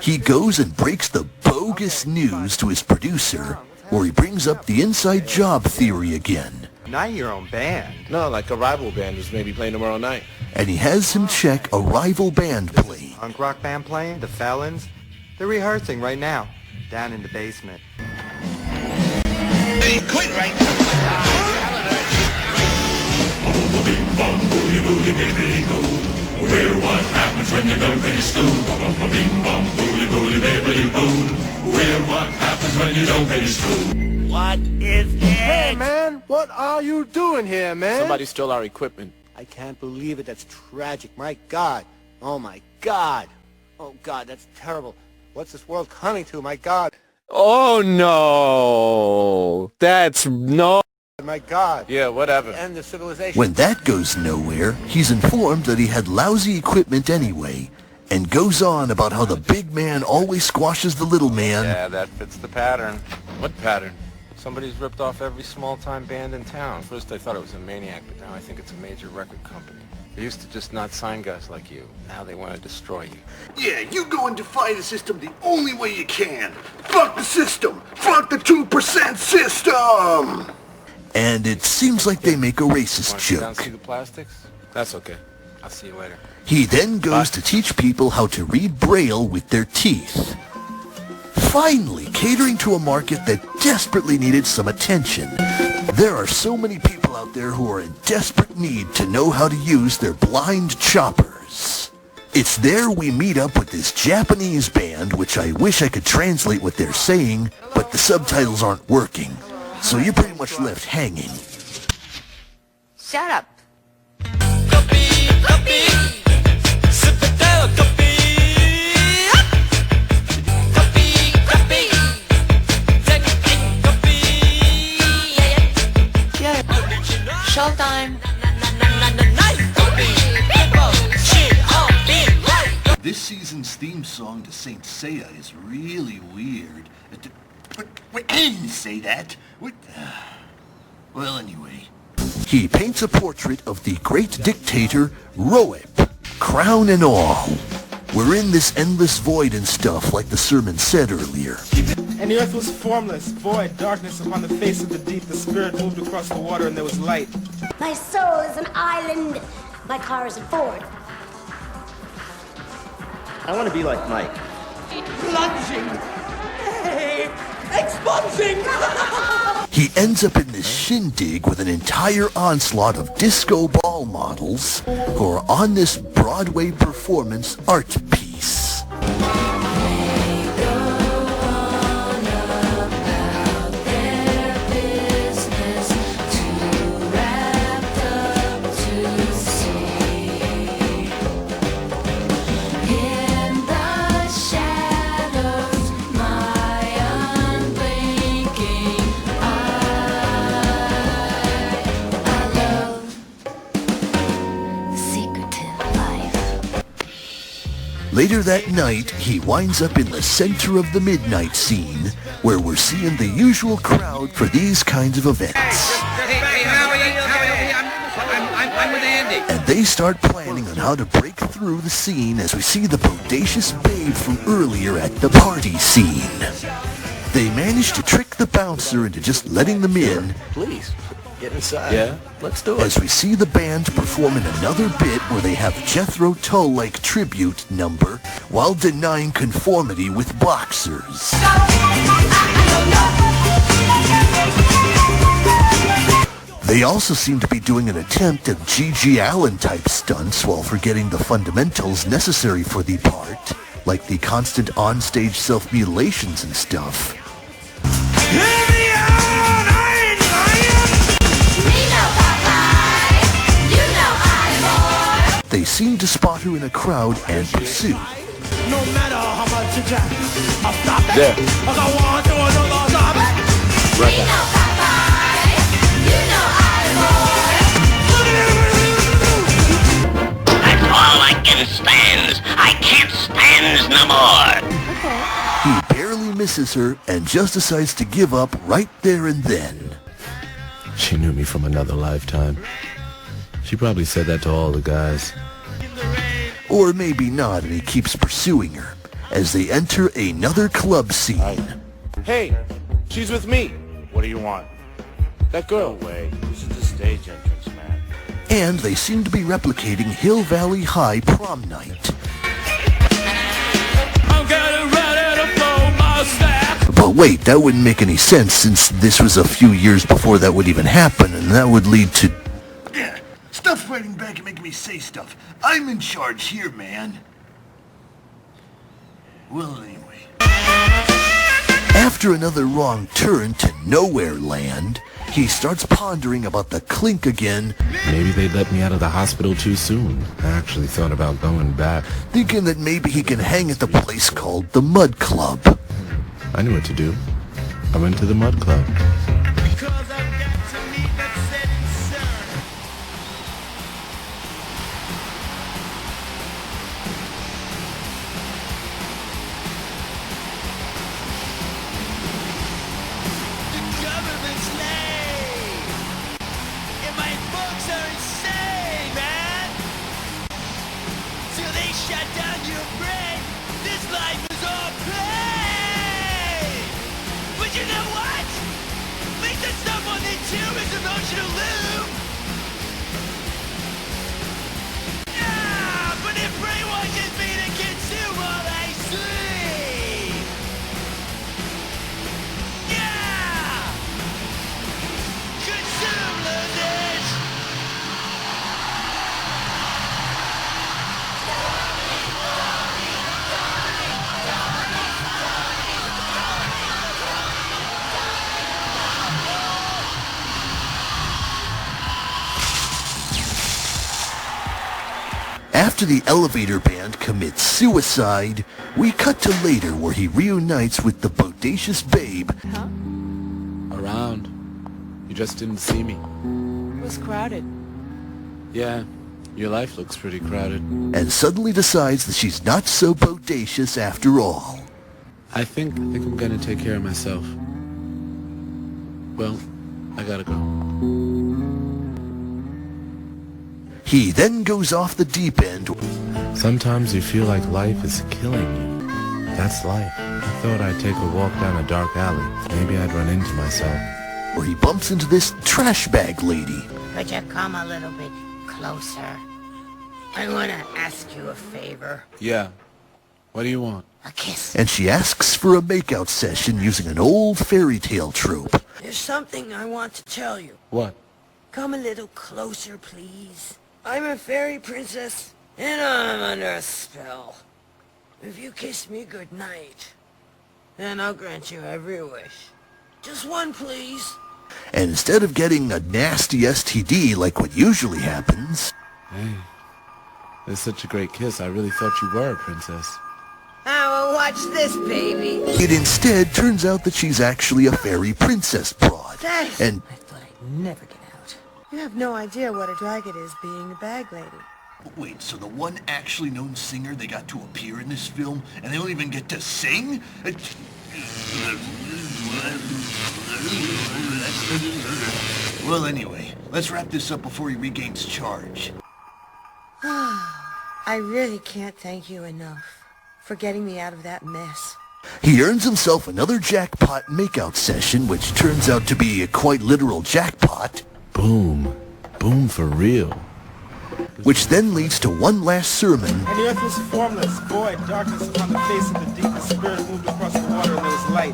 He goes and breaks the bogus news to his producer, where he brings up the inside job theory again. Not your own band. No, like a rival band who's maybe playing tomorrow night. And he has him check a rival band playing. Punk rock band playing? The Felons? They're rehearsing right now, down in the basement. Hey, quit right Where what happens when you don't finish school? Bing bong booly booly bibbly boo. Where what happens when you don't finish school? What is it? Hey, man, what are you doing here, man? Somebody stole our equipment. I can't believe it. That's tragic. My God. Oh, my God. Oh, God, that's terrible. What's this world coming to? My God. Oh, no. That's no... My God. Yeah, whatever. End of civilization. When that goes nowhere, he's informed that he had lousy equipment anyway, and goes on about how the big man always squashes the little man. Yeah, that fits the pattern. What pattern? Somebody's ripped off every small-time band in town. First I thought it was a maniac, but now I think it's a major record company. They used to just not sign guys like you. Now they want to destroy you. Yeah, you go and defy the system the only way you can. Fuck the system! Fuck the 2% system! And it seems like they make a racist Want to sit down and joke. see the plastics? That's okay. I'll see you later. He then goes to teach people how to read Braille with their teeth. Finally, catering to a market that desperately needed some attention. There are so many people out there who are in desperate need to know how to use their blind choppers. It's there we meet up with this Japanese band, which I wish I could translate what they're saying, but the subtitles aren't working. So you're pretty much left hanging. Shut up. Showtime. This season's theme song to Saint Seiya is really weird. I didn't say that. Well, anyway. He paints a portrait of the great dictator, Roep, crown and all. We're in this endless void and stuff, like the sermon said earlier. And the earth was formless, void, darkness upon the face of the deep. The spirit moved across the water and there was light. My soul is an island. My car is a Ford. I want to be like Mike. Plunging. Hey, expunging. He ends up in this shindig with an entire onslaught of disco ball models who are on this Broadway performance art piece. Later that night, he winds up in the center of the midnight scene, where we're seeing the usual crowd for these kinds of events. Hey, I'm with Andy. And they start planning on how to break through the scene as we see the bodacious babe from earlier at the party scene. They manage to trick the bouncer into just letting them in. Please, get inside. Yeah, let's do it. As we see the band perform in another bit where they have Jethro Tull-like tribute number while denying conformity with boxers. They also seem to be doing an attempt at G.G. Allen-type stunts while forgetting the fundamentals necessary for the part, like the constant on-stage self-mutilations and stuff. They seem to spot her in a crowd and pursue. No matter how much you try, I'll stop it. There. I want to stop it. Right back. That's all I can stand. I can't stand no more. He barely misses her and just decides to give up right there and then. She knew me from another lifetime. She probably said that to all the guys. Or maybe not, and he keeps pursuing her. as they enter another club scene. Hey, she's with me. What do you want? That girl. No way. This is the stage entrance, man. And they seem to be replicating Hill Valley High prom night. I'm gonna run out of my stack. But wait, that wouldn't make any sense since this was a few years before that would even happen, and that would lead to... Yeah, stop fighting back and making me say stuff. I'm in charge here, man. Well, anyway. After another wrong turn to nowhere land, he starts pondering about the clink again. Maybe they let me out of the hospital too soon. I actually thought about going back. Thinking that maybe he can hang at the place called the Mud Club. I knew what to do. I went to the Mud Club. After the elevator band commits suicide, we cut to later where he reunites with the bodacious babe. Huh? Around. You just didn't see me. It was crowded. Yeah, your life looks pretty crowded. And suddenly decides that she's not so bodacious after all. I think I'm gonna take care of myself. Well, I gotta go. He then goes off the deep end. Sometimes you feel like life is killing you. That's life. I thought I'd take a walk down a dark alley. Maybe I'd run into myself. Where he bumps into this trash bag lady. Could you come a little bit closer? I want to ask you a favor. Yeah. What do you want? A kiss. And she asks for a makeout session using an old fairy tale trope. There's something I want to tell you. What? Come a little closer, please. I'm a fairy princess, and I'm under a spell. If you kiss me goodnight, then I'll grant you every wish. Just one, please. And instead of getting a nasty STD like what usually happens... Hey, that's such a great kiss. I really thought you were a princess. Well, watch this, baby. It instead turns out that she's actually a fairy princess broad. And I thought I'd never get out. You have no idea what a drag it is being a bag lady. Wait, so the one actually known singer they got to appear in this film, and they don't even get to sing? Well, anyway, let's wrap this up before he regains charge. I really can't thank you enough for getting me out of that mess. he earns himself another jackpot makeout session, which turns out to be a quite literal jackpot. Boom. Boom for real. Which then leads to one last sermon. And the earth was formless, void, darkness upon the face of the deep. The spirit moved across the water and there was light.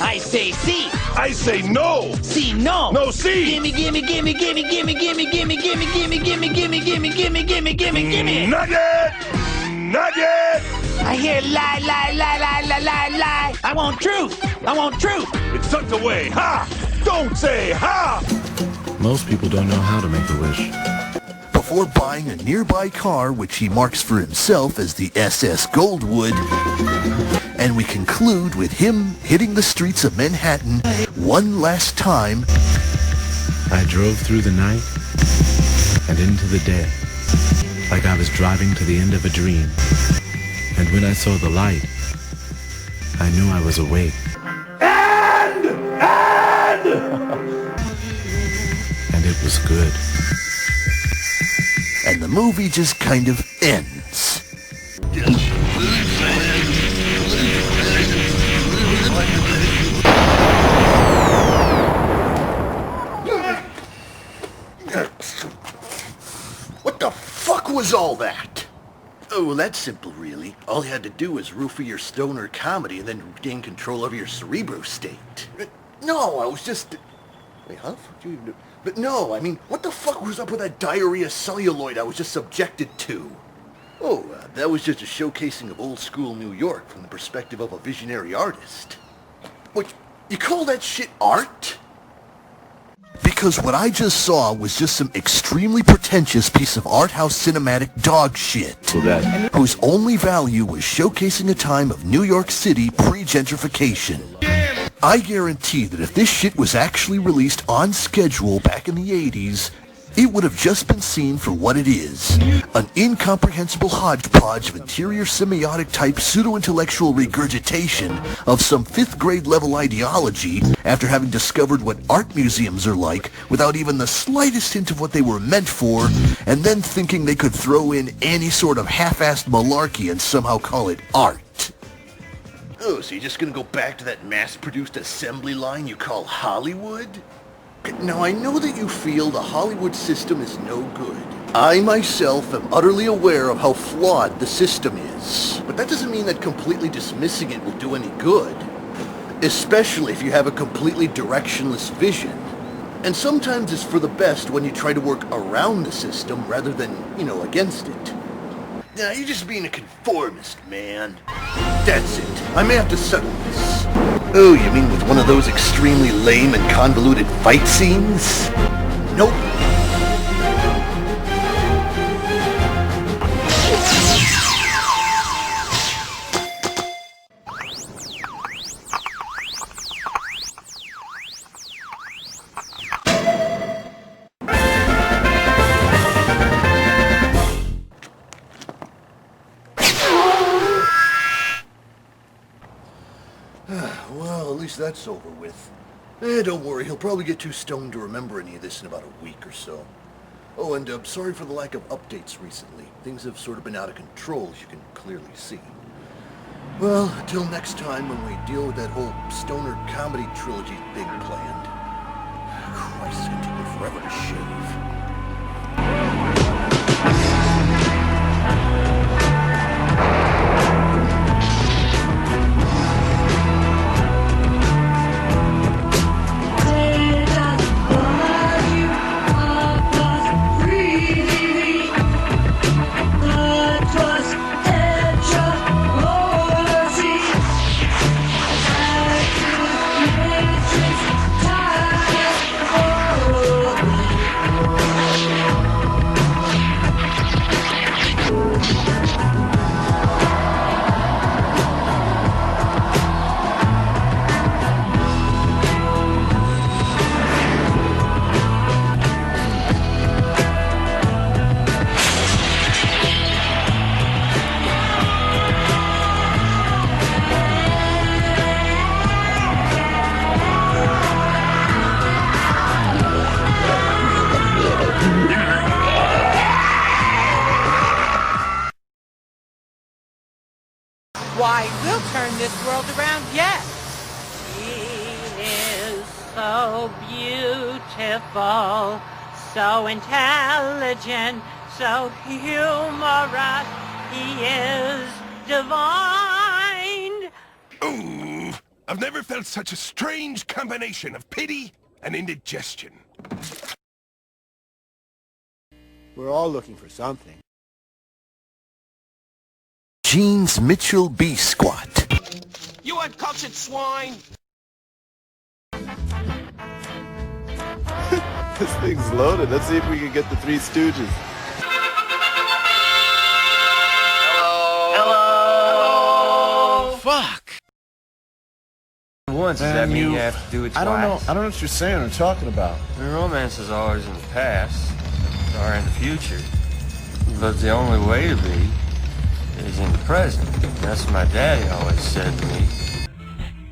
I say see. I say no. See no. No see. Gimme, gimme, gimme, gimme, gimme, gimme, gimme, gimme, gimme, gimme, gimme, gimme, gimme, gimme, gimme, gimme. Nugget! Nugget! I hear lie, lie, lie, lie, lie, lie, lie. I want truth. I want truth. It's tucked away. Ha! Don't say ha! Most people don't know how to make a wish. Before buying a nearby car, which he marks for himself as the SS Goldwood. And we conclude with him hitting the streets of Manhattan one last time. I drove through the night and into the day, like I was driving to the end of a dream. And when I saw the light, I knew I was awake. And it was good. And the movie just kind of ends. is all that? Oh, well, that's simple, really. All you had to do was roofie your stoner comedy and then gain control over your cerebro state. No, I was just... Wait, how the fuck do you even do... But no, I mean, what the fuck was up with that diarrhea celluloid I was just subjected to? Oh, that was just a showcasing of old-school New York from the perspective of a visionary artist. What, you call that shit art? Because what I just saw was just some extremely pretentious piece of art house cinematic dog shit, whose only value was showcasing a time of New York City pre-gentrification. I guarantee that if this shit was actually released on schedule back in the 80s, it would have just been seen for what it is, an incomprehensible hodgepodge of interior semiotic-type pseudo-intellectual regurgitation of some 5th grade level ideology after having discovered what art museums are like without even the slightest hint of what they were meant for, and then thinking they could throw in any sort of half-assed malarkey and somehow call it art. Oh, so you're just gonna go back to that mass-produced assembly line you call Hollywood? Now, I know that you feel the Hollywood system is no good. I myself am utterly aware of how flawed the system is. But that doesn't mean that completely dismissing it will do any good. Especially if you have a completely directionless vision. And sometimes it's for the best when you try to work around the system rather than, against it. Now, you're just being a conformist, man. That's it. I may have to settle this. Oh, you mean with one of those extremely lame and convoluted fight scenes? Nope. Well, at least that's over with. Don't worry, he'll probably get too stoned to remember any of this in about a week or so. Oh, and sorry for the lack of updates recently. Things have sort of been out of control, as you can clearly see. Well, until next time when we deal with that whole stoner comedy trilogy thing planned. Christ, it's gonna take me forever to shave. Why, we'll turn this world around yet. He is so beautiful, so intelligent, so humorous. He is divine. Ooh, I've never felt such a strange combination of pity and indigestion. We're all looking for something. Gene's Mitchell B. Squat. You uncultured swine! This thing's loaded. Let's see if we can get the Three Stooges. Hello? Fuck! Once, does that mean you have to do it twice? I don't know what you're saying or talking about. Romance is always in the past, or in the future. But the only way to be is in the present. That's what my daddy always said to me.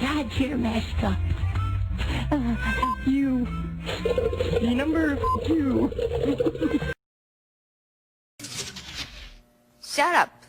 Dad here, Master. You. Number 2. Shut up,